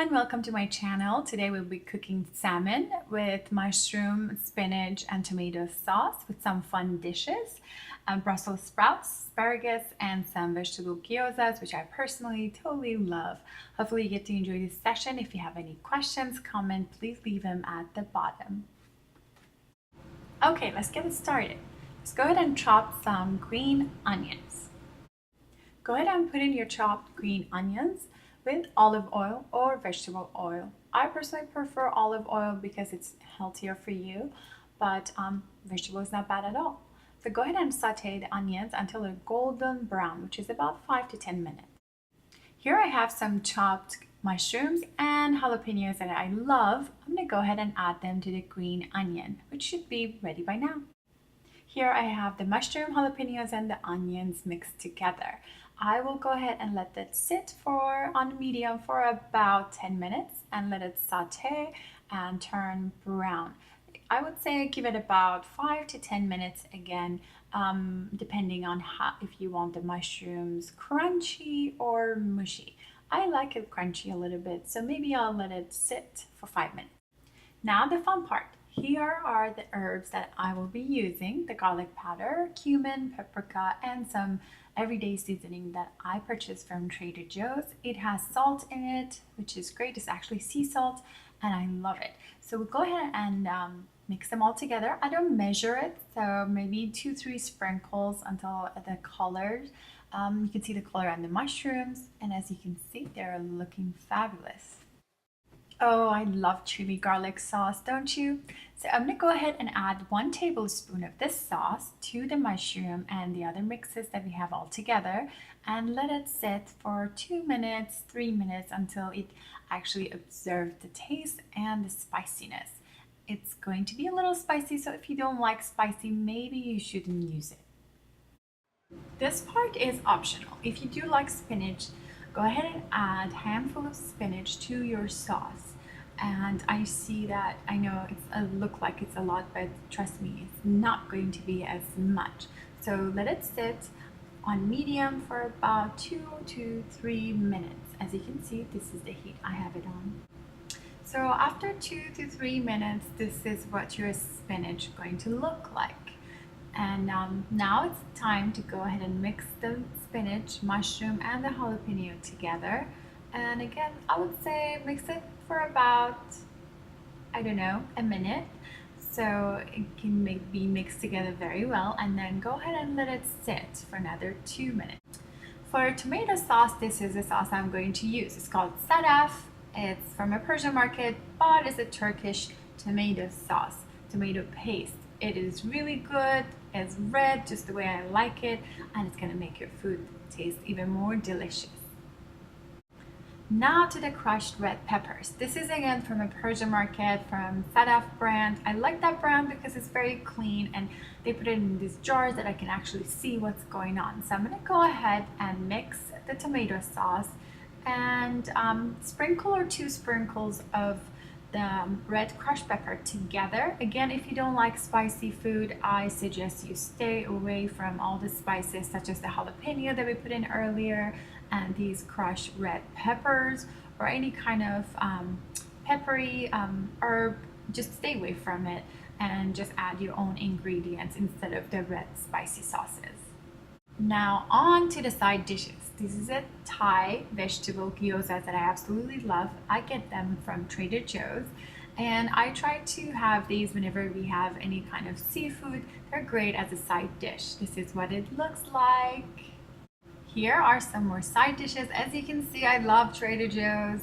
everyone, welcome to my channel. Today we'll be cooking salmon with mushroom, spinach, and tomato sauce with some fun dishes. Brussels sprouts, asparagus, and some vegetable gyozas, which I personally totally love. Hopefully you get to enjoy this session. If you have any questions, comment, please leave them at the bottom. Okay, let's get started. Let's go ahead and chop some green onions. Go ahead and put in your chopped green onions with olive oil or vegetable oil. I personally prefer olive oil because it's healthier for you, but vegetable is not bad at all. So go ahead and saute the onions until they're golden brown, which is about 5 to 10 minutes. Here I have some chopped mushrooms and jalapenos that I love. I'm going to go ahead and add them to the green onion, which should be ready by now. Here I have the mushroom, jalapenos, and the onions mixed together. I will go ahead and let that sit on medium for about 10 minutes and let it saute and turn brown. I would say give it about 5 to 10 minutes again, depending on if you want the mushrooms crunchy or mushy. I like it crunchy a little bit, so maybe I'll let it sit for 5 minutes. Now the fun part. Here are the herbs that I will be using: the garlic powder, cumin, paprika, and some everyday seasoning that I purchased from Trader Joe's. It has salt in it, which is great. It's actually sea salt, and I love it. So we'll go ahead and mix them all together. I don't measure it, so maybe 2-3 sprinkles until the colors. You can see the color on the mushrooms, and as you can see, they're looking fabulous. Oh, I love chili garlic sauce, don't you? So I'm gonna go ahead and add 1 tablespoon of this sauce to the mushroom and the other mixes that we have all together, and let it sit for 2 minutes, 3 minutes until it actually absorbs the taste and the spiciness. It's going to be a little spicy, so if you don't like spicy, maybe you shouldn't use it. This part is optional. If you do like spinach, go ahead and add a handful of spinach to your sauce. And I see that, I know it look like it's a lot, but trust me, it's not going to be as much. So let it sit on medium for about 2 to 3 minutes. As you can see, this is the heat I have it on. So after 2 to 3 minutes, this is what your spinach is going to look like. And now it's time to go ahead and mix the spinach, mushroom, and the jalapeno together. And again, I would say mix it for about, I don't know, a minute. So it can be mixed together very well. And then go ahead and let it sit for another 2 minutes. For tomato sauce, this is the sauce I'm going to use. It's called Spinach. It's from a Persian market, but it's a Turkish tomato sauce, tomato paste. It is really good. It's red just the way I like it, and it's gonna make your food taste even more delicious. Now to the crushed red peppers. This is again from a Persian market, from Spinach brand. I like that brand because it's very clean and they put it in these jars that I can actually see what's going on. So I'm gonna go ahead and mix the tomato sauce and sprinkle or 2 sprinkles of the red crushed pepper together. Again, if you don't like spicy food, I suggest you stay away from all the spices such as the jalapeno that we put in earlier and these crushed red peppers or any kind of peppery herb. Just stay away from it and just add your own ingredients instead of the red spicy sauces. Now on to the side dishes. This is a Thai vegetable gyozas that I absolutely love. I get them from Trader Joe's, and I try to have these whenever we have any kind of seafood. They're great as a side dish. This is what it looks like. Here are some more side dishes. As you can see, I love Trader Joe's.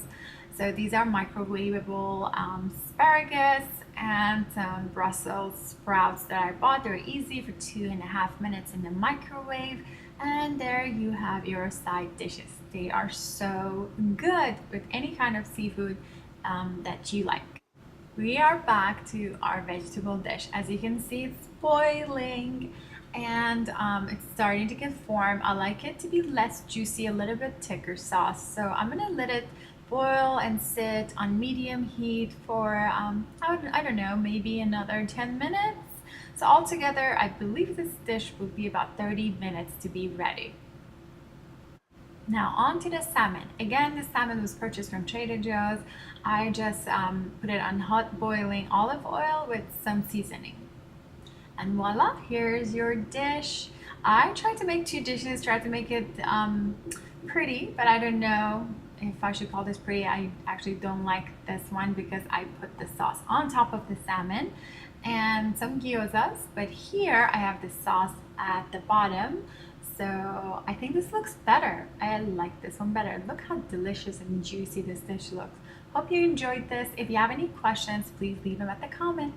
So these are microwavable asparagus and some Brussels sprouts that I bought. They're easy for 2.5 minutes in the microwave. And there you have your side dishes. They are so good with any kind of seafood that you like. We are back to our vegetable dish. As you can see, it's boiling and it's starting to get form. I like it to be less juicy, a little bit thicker sauce. So I'm gonna let it boil and sit on medium heat for, I don't know, maybe another 10 minutes. So altogether, I believe this dish will be about 30 minutes to be ready. Now on to the salmon. Again, the salmon was purchased from Trader Joe's. I just put it on hot boiling olive oil with some seasoning. And voila, here's your dish. I tried to make two dishes, tried to make it pretty, but I don't know if I should call this pretty. I actually don't like this one because I put the sauce on top of the salmon and some gyozas, but here I have the sauce at the bottom. So I think this looks better. I like this one better. Look how delicious and juicy this dish looks. Hope you enjoyed this. If you have any questions, please leave them at the comment.